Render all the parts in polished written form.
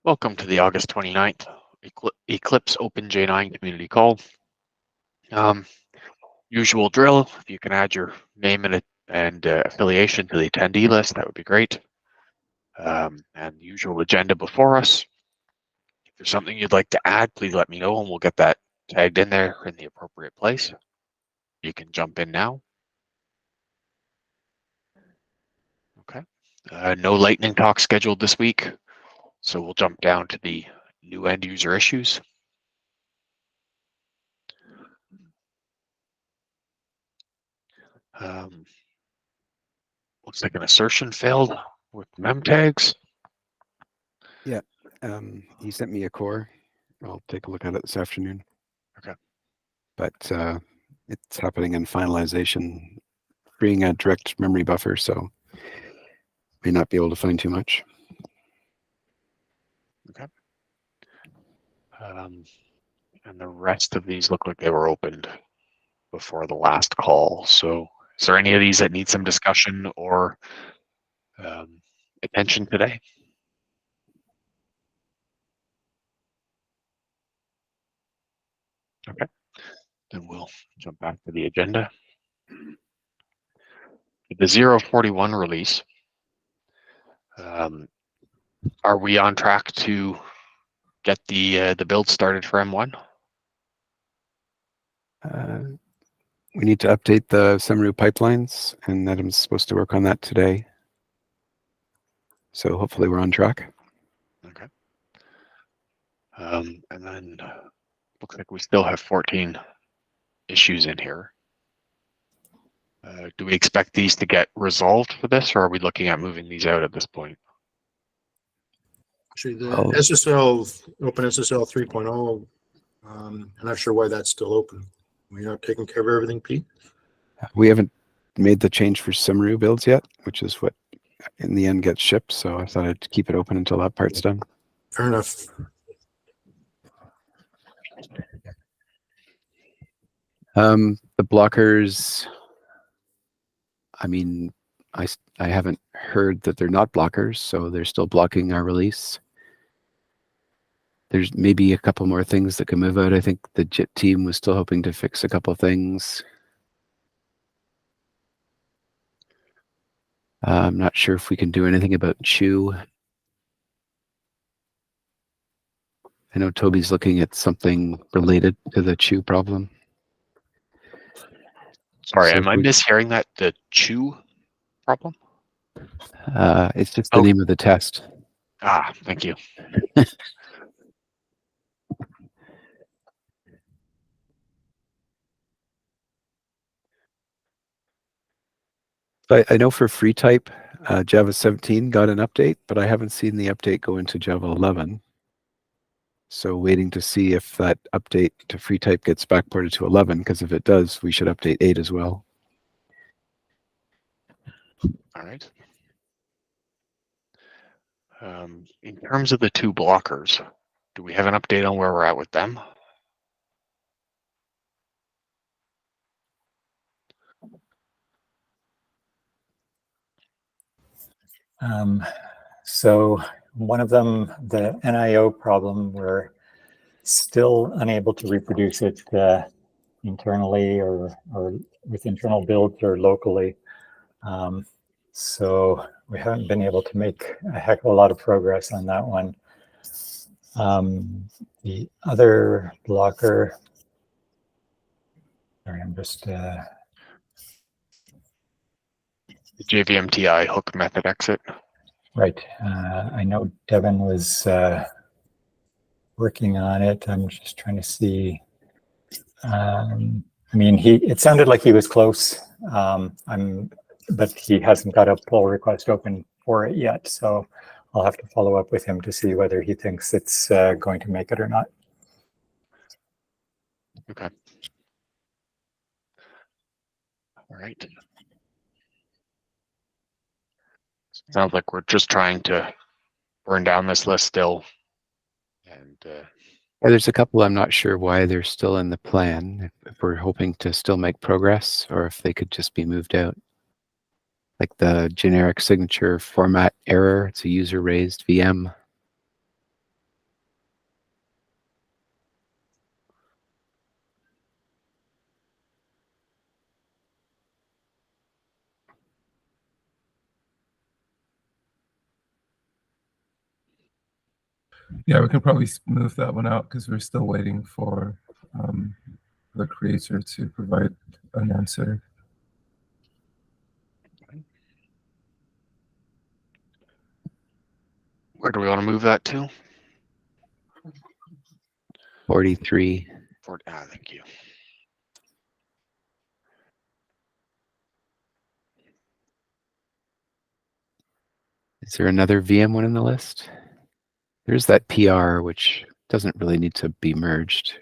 Welcome to the August 29th Eclipse OpenJ9 community call. Usual drill, if you can add your name and affiliation to the attendee list, that would be great. And the usual agenda before us. If there's something you'd like to add, please let me know and we'll get that tagged in there in the appropriate place. You can jump in now. Okay. No lightning talk scheduled this week, so we'll jump down to the new end user issues. Looks like an assertion failed with mem tags. Yeah, he sent me a core. I'll take a look at it this afternoon. Okay. But it's happening in finalization, freeing a direct memory buffer, so may not be able to find too much. Okay. And the rest of these look like they were opened before the last call. So is there any of these that need some discussion or attention today? Okay, then we'll jump back to the agenda. The 041 release. Are we on track to get the build started for M1? We need to update the Sumeru pipelines, and Adam's supposed to work on that today. So hopefully we're on track. Okay. And then looks like we still have 14 issues in here. Do we expect these to get resolved for this, or are we looking at moving these out at this point? Actually, the SSL, OpenSSL 3.0, I'm not sure why that's still open. We're not taking care of everything, Pete? We haven't made the change for Sumeru builds yet, which is what in the end gets shipped. So I thought I'd keep it open until that part's done. Fair enough. The blockers, I mean, I haven't heard that they're not blockers, so they're still blocking our release. There's maybe a couple more things that can move out. I think the JIT team was still hoping to fix a couple things. I'm not sure if we can do anything about Chew. I know Toby's looking at something related to the Chew problem. Sorry, am I mishearing that? The Chew problem? It's just the name of the test. Ah, thank you. I know for free type, Java 17 got an update, but I haven't seen the update go into Java 11. So waiting to see if that update to free type gets backported to 11, because if it does, we should update 8 as well. All right. In terms of the two blockers, do we have an update on where we're at with them? So one of them, the NIO problem, we're still unable to reproduce it internally or with internal builds or locally. So we haven't been able to make a heck of a lot of progress on that one. The other blocker, sorry, I'm just... The JVMTI hook method exit. Right. I know Devin was working on it. I'm just trying to see. I mean, it sounded like he was close, but he hasn't got a pull request open for it yet. So I'll have to follow up with him to see whether he thinks it's going to make it or not. Okay. All right. Sounds like we're just trying to burn down this list still. And yeah, there's a couple I'm not sure why they're still in the plan, if we're hoping to still make progress or if they could just be moved out. Like the generic signature format error, it's a user raised VM. Yeah, we can probably move that one out because we're still waiting for the creator to provide an answer. Where do we want to move that to? 43. Thank you. Is there another VM one in the list? There's that PR, which doesn't really need to be merged.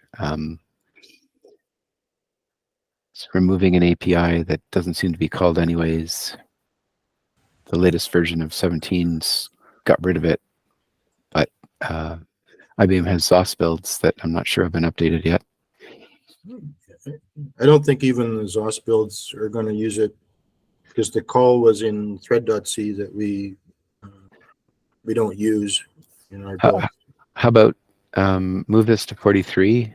It's removing an API that doesn't seem to be called anyways. The latest version of 17's got rid of it, but IBM has ZOS builds that I'm not sure have been updated yet. I don't think even the ZOS builds are going to use it because the call was in thread.c that we don't use in our build. How about move this to 43,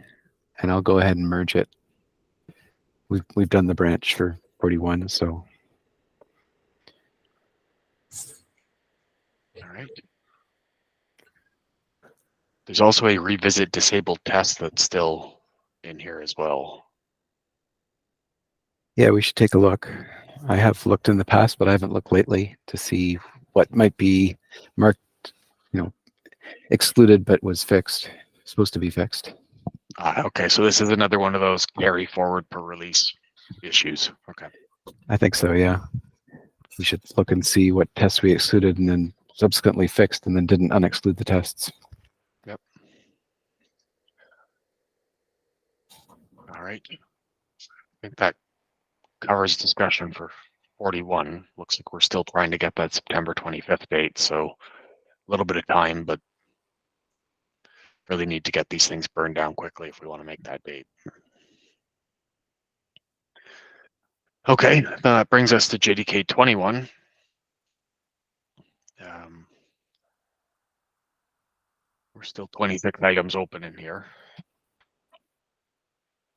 and I'll go ahead and merge it. We've done the branch for 41, so. All right. There's also a revisit disabled test that's still in here as well. Yeah, we should take a look. I have looked in the past, but I haven't looked lately to see what might be marked, excluded, but was fixed, supposed to be fixed. Okay, so this is another one of those carry forward per release issues. Okay. I think so, yeah. We should look and see what tests we excluded and then subsequently fixed and then didn't unexclude the tests. Yep. All right. I think that covers discussion for 41. Looks like we're still trying to get that September 25th date, so a little bit of time, but really need to get these things burned down quickly if we want to make that date. Okay, that brings us to JDK 21. We're still 26 items open in here.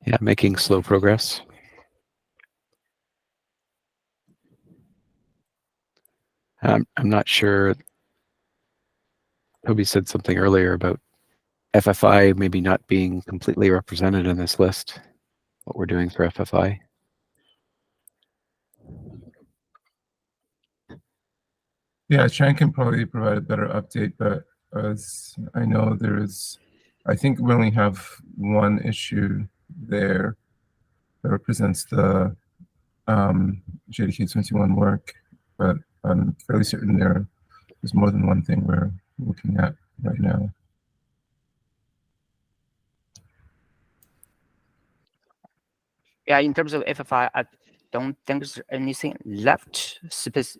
Yeah, making slow progress. I'm not sure. Toby said something earlier about FFI maybe not being completely represented in this list, what we're doing for FFI. Yeah, Chan can probably provide a better update, but as I know, I think we only have one issue there that represents the JDK 21 work, but I'm fairly certain there's more than one thing we're looking at right now. Yeah, in terms of FFI, I don't think there's anything left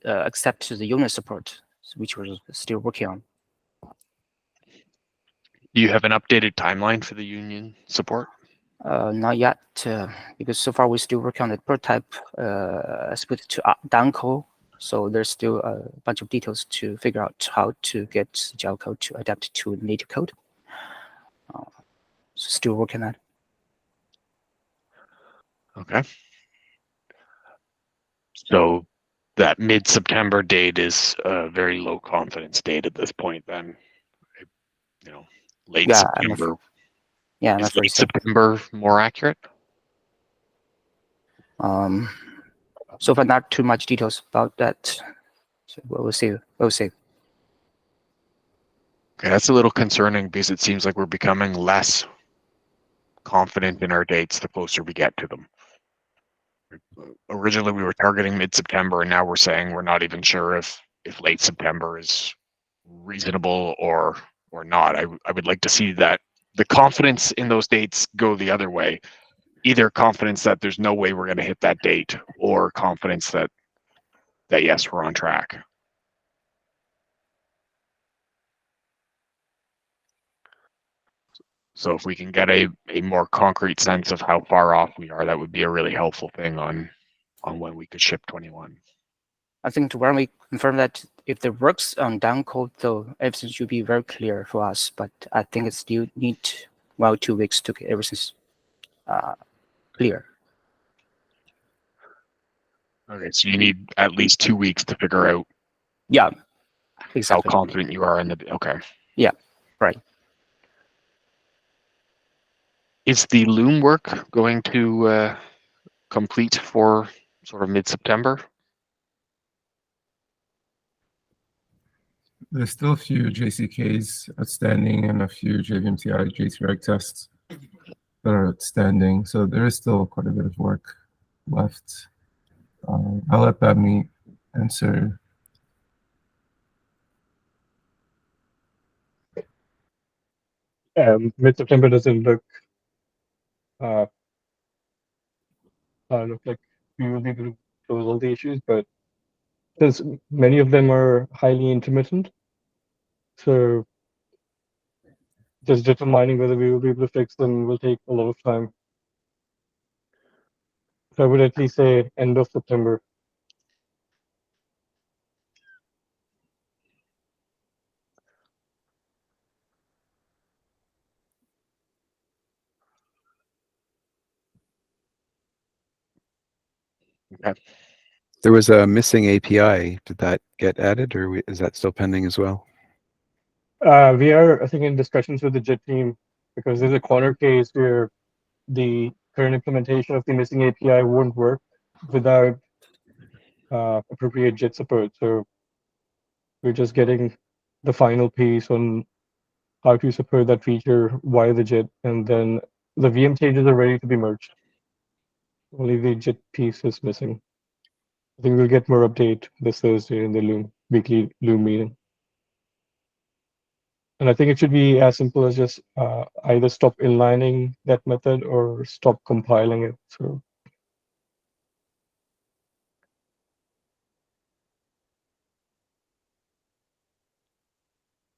except the unit support, which we're still working on. Do you have an updated timeline for the union support? Not yet, because so far we're still working on the prototype split to downcode. So there's still a bunch of details to figure out how to get Java code to adapt to native code. So still working on it. Okay. So that mid-September date is a very low confidence date at this point then. Late September. I'm Is afraid late so. September more accurate? So far, not too much details about that. So we'll see. We'll see. Okay, that's a little concerning because it seems like we're becoming less confident in our dates the closer we get to them. Originally, we were targeting mid-September, and now we're saying we're not even sure if late September is reasonable or not. I would like to see that the confidence in those dates go the other way. Either confidence that there's no way we're going to hit that date, or confidence that yes, we're on track. So if we can get a more concrete sense of how far off we are, that would be a really helpful thing on when we could ship 21. I think to when we confirm that if the works on downcode, though, everything should be very clear for us. But I think it still need 1 or 2 weeks to get everything clear. Okay, so you need at least 2 weeks to figure out Yeah, exactly. how confident you are in the. Okay. Yeah. Right. Is the Loom work going to complete for sort of mid-September? There's still a few JCKs outstanding and a few JVMTI JTREG tests that are outstanding. So there is still quite a bit of work left. I'll let Babni answer. Mid-September doesn't look like we will be able to close all the issues, but since many of them are highly intermittent, so just determining whether we will be able to fix them will take a lot of time. So I would at least say end of September. Okay. There was a missing API. Did that get added, or is that still pending as well? We are, I think, in discussions with the JIT team because there's a corner case where the current implementation of the missing API won't work without appropriate JIT support. So we're just getting the final piece on how to support that feature via the JIT, and then the VM changes are ready to be merged. Only the JIT piece is missing. I think we'll get more update this Thursday in the Loom weekly Loom meeting. And I think it should be as simple as just either stop inlining that method or stop compiling it. So,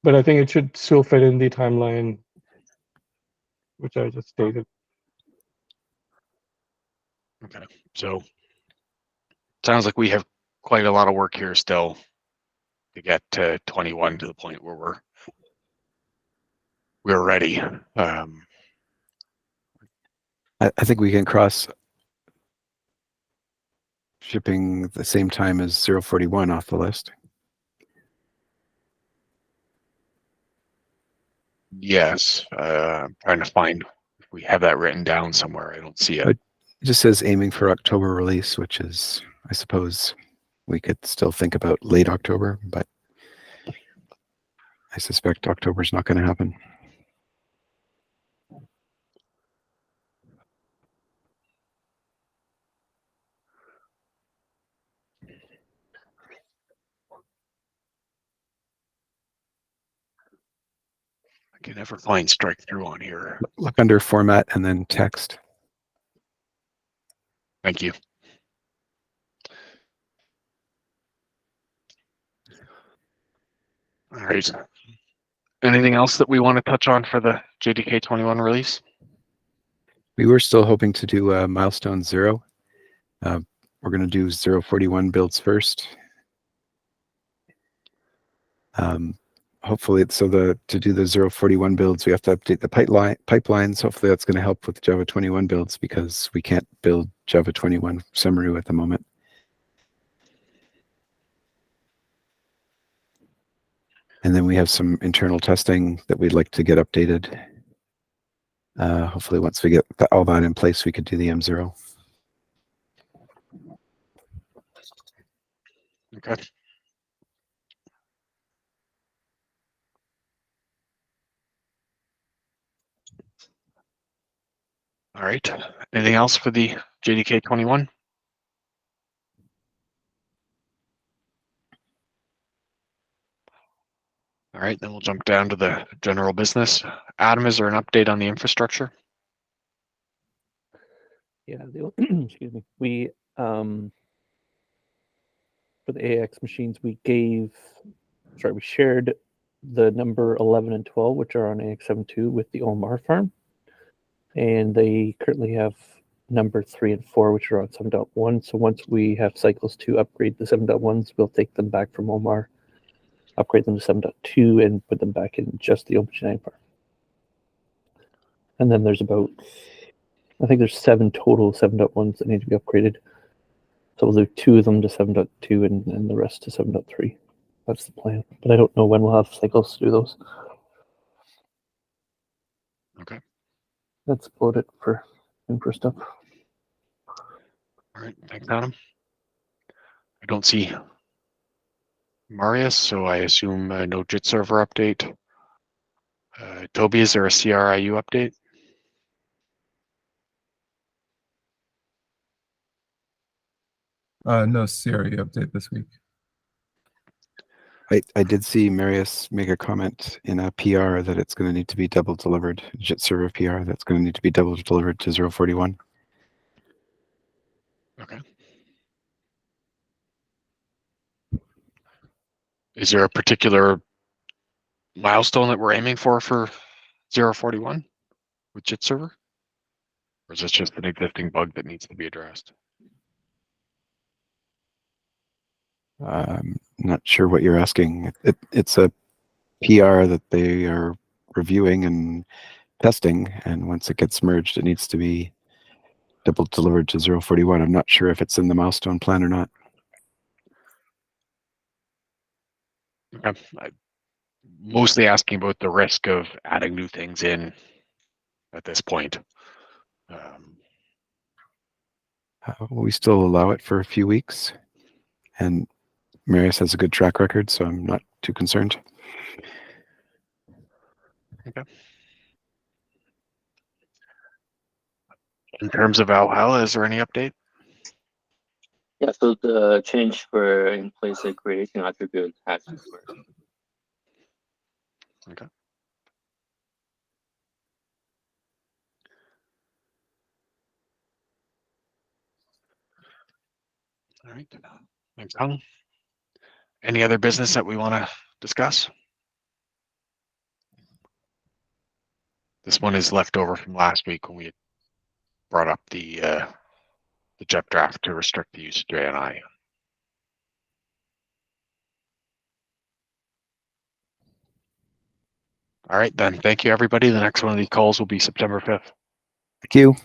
but I think it should still fit in the timeline, which I just stated. Okay. So sounds like we have quite a lot of work here still to get to 21 to the point where we're ready. I think we can cross shipping the same time as 041 off the list. Yes. I'm trying to find if we have that written down somewhere. I don't see it. It just says aiming for October release, which is, I suppose, we could still think about late October, but I suspect October is not going to happen. I can never find strike through on here. Look under format and then text. Thank you. All right. Anything else that we want to touch on for the JDK 21 release? We were still hoping to do milestone 0. We're going to do 041 builds first. Hopefully, to do the 041 builds, we have to update the pipelines. Hopefully, that's going to help with Java 21 builds because we can't build Java 21 Sumeru at the moment. And then we have some internal testing that we'd like to get updated. Hopefully, once we get all that in place, we could do the M0. Okay. All right. Anything else for the JDK 21? All right, then we'll jump down to the general business. Adam, is there an update on the infrastructure? Yeah, excuse me. We for the AX machines, we shared the number 11 and 12, which are on AX72 with the Omar farm. And they currently have number 3 and 4, which are on 7.1. So once we have cycles to upgrade the 7.1s, we'll take them back from Omar, upgrade them to 7.2, and put them back in just the OpenJ9 farm. And then there's about, I think there's 7 total 7.1s that need to be upgraded. So we'll do 2 of them to 7.2 and the rest to 7.3. That's the plan. But I don't know when we'll have cycles to do those. That's about it for infra stuff. All right, thanks, Adam. I don't see Marius, so I assume no JIT server update. Toby, is there a CRIU update? No Siri update this week. I did see Marius make a comment in a PR that it's going to need to be double delivered. JIT server PR that's going to need to be double delivered to 041. Okay. Is there a particular milestone that we're aiming for 041 with JIT server? Or is this just an existing bug that needs to be addressed? I'm not sure what you're asking. It's a PR that they are reviewing and testing, and once it gets merged, it needs to be double delivered to 041. I'm not sure if it's in the milestone plan or not. Okay. I'm mostly asking about the risk of adding new things in at this point. We still allow it for a few weeks, and Marius has a good track record, so I'm not too concerned. Okay. In terms of Valhalla, is there any update? Yeah, so the change for in place of creating attribute hashes work. Okay. All right. Thanks, Hung. Any other business that we want to discuss? This one is left over from last week when we brought up the JEP draft to restrict the use of JNI. All right, then. Thank you, everybody. The next one of these calls will be September 5th. Thank you.